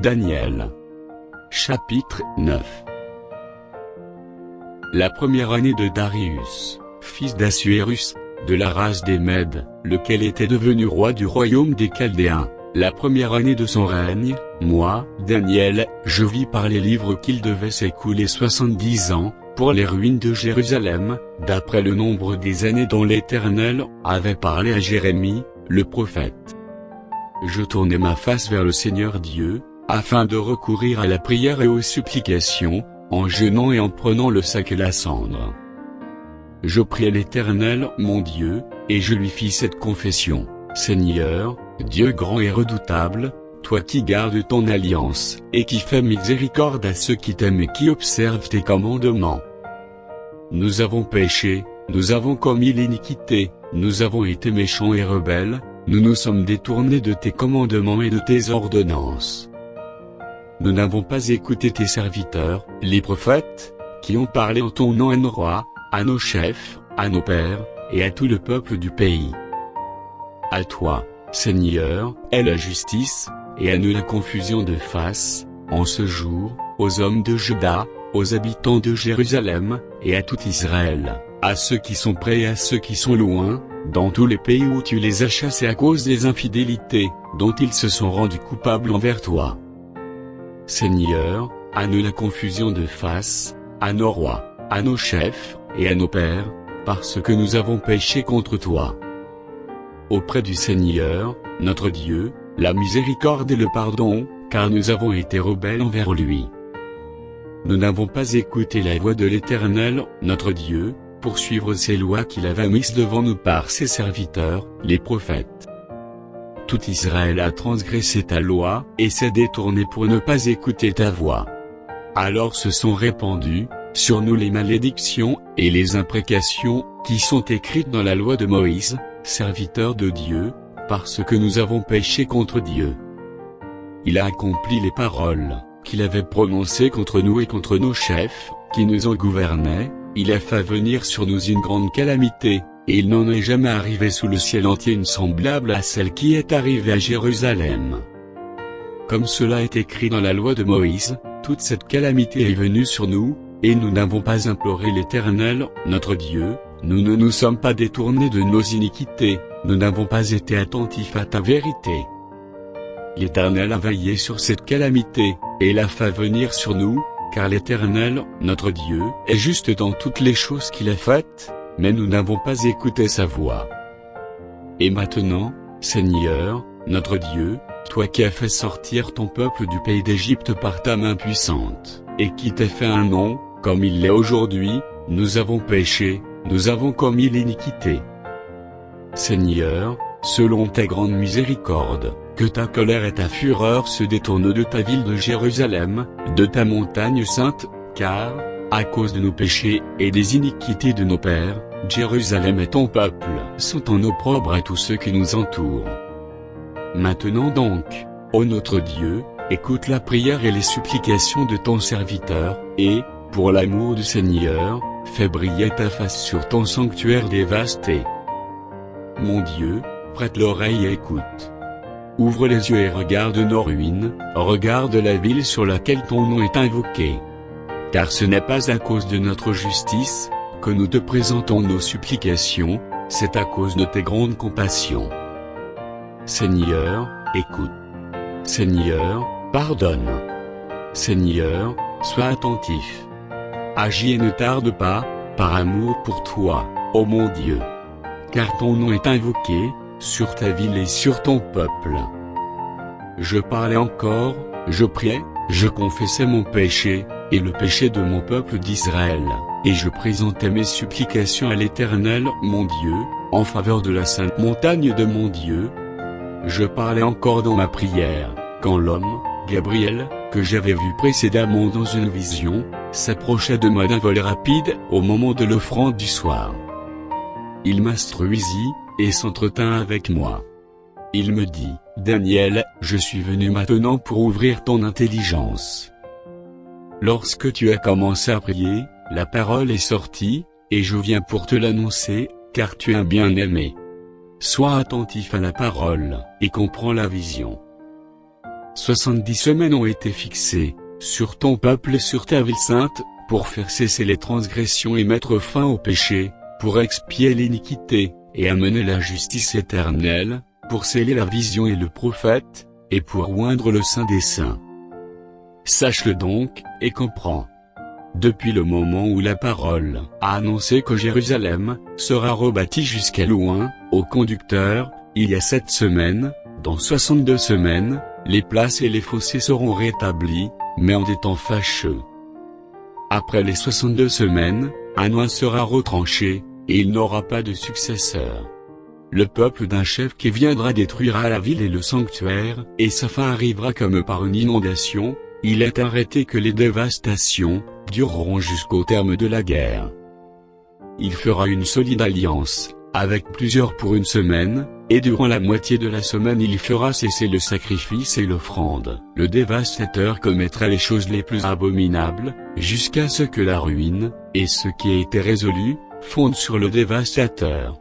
Daniel. Chapitre 9. La première année de Darius, fils d'Assuérus, de la race des Mèdes, lequel était devenu roi du royaume des Chaldéens, la première année de son règne, moi, Daniel, je vis par les livres qu'il devait s'écouler 70 ans, pour les ruines de Jérusalem, d'après le nombre des années dont l'Éternel avait parlé à Jérémie, le prophète. Je tournai ma face vers le Seigneur Dieu, afin de recourir à la prière et aux supplications, en jeûnant et en prenant le sac et la cendre. Je priai l'Éternel mon Dieu, et je lui fis cette confession: Seigneur, Dieu grand et redoutable, toi qui gardes ton alliance, et qui fais miséricorde à ceux qui t'aiment et qui observent tes commandements. Nous avons péché, nous avons commis l'iniquité, nous avons été méchants et rebelles, nous nous sommes détournés de tes commandements et de tes ordonnances. Nous n'avons pas écouté tes serviteurs, les prophètes, qui ont parlé en ton nom à nos rois, à nos chefs, à nos pères, et à tout le peuple du pays. À toi, Seigneur, est la justice, et à nous la confusion de face, en ce jour, aux hommes de Juda, aux habitants de Jérusalem, et à tout Israël, à ceux qui sont près et à ceux qui sont loin, dans tous les pays où tu les as chassés à cause des infidélités, dont ils se sont rendus coupables envers toi. Seigneur, à nous la confusion de face, à nos rois, à nos chefs, et à nos pères, parce que nous avons péché contre toi. Auprès du Seigneur, notre Dieu, la miséricorde et le pardon, car nous avons été rebelles envers lui. Nous n'avons pas écouté la voix de l'Éternel, notre Dieu, pour suivre ses lois qu'il avait mises devant nous par ses serviteurs, les prophètes. Tout Israël a transgressé ta loi, et s'est détourné pour ne pas écouter ta voix. Alors se sont répandues, sur nous les malédictions, et les imprécations, qui sont écrites dans la loi de Moïse, serviteur de Dieu, parce que nous avons péché contre Dieu. Il a accompli les paroles qu'il avait prononcées contre nous et contre nos chefs, qui nous ont gouvernés. Il a fait venir sur nous une grande calamité, et il n'en est jamais arrivé sous le ciel entier une semblable à celle qui est arrivée à Jérusalem. Comme cela est écrit dans la loi de Moïse, toute cette calamité est venue sur nous, et nous n'avons pas imploré l'Éternel, notre Dieu, nous ne nous sommes pas détournés de nos iniquités, nous n'avons pas été attentifs à ta vérité. L'Éternel a veillé sur cette calamité, et l'a fait venir sur nous, car l'Éternel, notre Dieu, est juste dans toutes les choses qu'il a faites, mais nous n'avons pas écouté sa voix. Et maintenant, Seigneur, notre Dieu, toi qui as fait sortir ton peuple du pays d'Égypte par ta main puissante, et qui t'as fait un nom, comme il l'est aujourd'hui, nous avons péché, nous avons commis l'iniquité. Seigneur, selon ta grande miséricorde, que ta colère et ta fureur se détournent de ta ville de Jérusalem, de ta montagne sainte, car, à cause de nos péchés et des iniquités de nos pères, Jérusalem et ton peuple sont en opprobre à tous ceux qui nous entourent. Maintenant donc, ô notre Dieu, écoute la prière et les supplications de ton serviteur, et, pour l'amour du Seigneur, fais briller ta face sur ton sanctuaire dévasté. Mon Dieu, prête l'oreille et écoute. Ouvre les yeux et regarde nos ruines, regarde la ville sur laquelle ton nom est invoqué. Car ce n'est pas à cause de notre justice, que nous te présentons nos supplications, c'est à cause de tes grandes compassions. Seigneur, écoute. Seigneur, pardonne. Seigneur, sois attentif. Agis et ne tarde pas, par amour pour toi, ô mon Dieu. Car ton nom est invoqué, sur ta ville et sur ton peuple. Je parlais encore, je priais, je confessais mon péché, et le péché de mon peuple d'Israël, et je présentais mes supplications à l'Éternel, mon Dieu, en faveur de la sainte montagne de mon Dieu. Je parlais encore dans ma prière, quand l'homme, Gabriel, que j'avais vu précédemment dans une vision, s'approcha de moi d'un vol rapide, au moment de l'offrande du soir. Il m'instruisit, et s'entretint avec moi. Il me dit: Daniel, je suis venu maintenant pour ouvrir ton intelligence. Lorsque tu as commencé à prier, la parole est sortie, et je viens pour te l'annoncer, car tu es un bien-aimé. Sois attentif à la parole, et comprends la vision. 70 semaines ont été fixées, sur ton peuple et sur ta ville sainte, pour faire cesser les transgressions et mettre fin au péché, pour expier l'iniquité, et amener la justice éternelle, pour sceller la vision et le prophète, et pour oindre le Saint des Saints. Sache-le donc, et comprends. Depuis le moment où la parole a annoncé que Jérusalem sera rebâtie jusqu'à loin, au conducteur, il y a 7 semaines, dans 62 semaines, les places et les fossés seront rétablis, mais en des temps fâcheux. Après les 62 semaines, un oin sera retranché, et il n'aura pas de successeur. Le peuple d'un chef qui viendra détruira la ville et le sanctuaire, et sa fin arrivera comme par une inondation. Il est arrêté que les dévastations dureront jusqu'au terme de la guerre. Il fera une solide alliance avec plusieurs pour une semaine, et durant la moitié de la semaine il fera cesser le sacrifice et l'offrande. Le dévastateur commettra les choses les plus abominables, jusqu'à ce que la ruine, et ce qui a été résolu, fondent sur le dévastateur.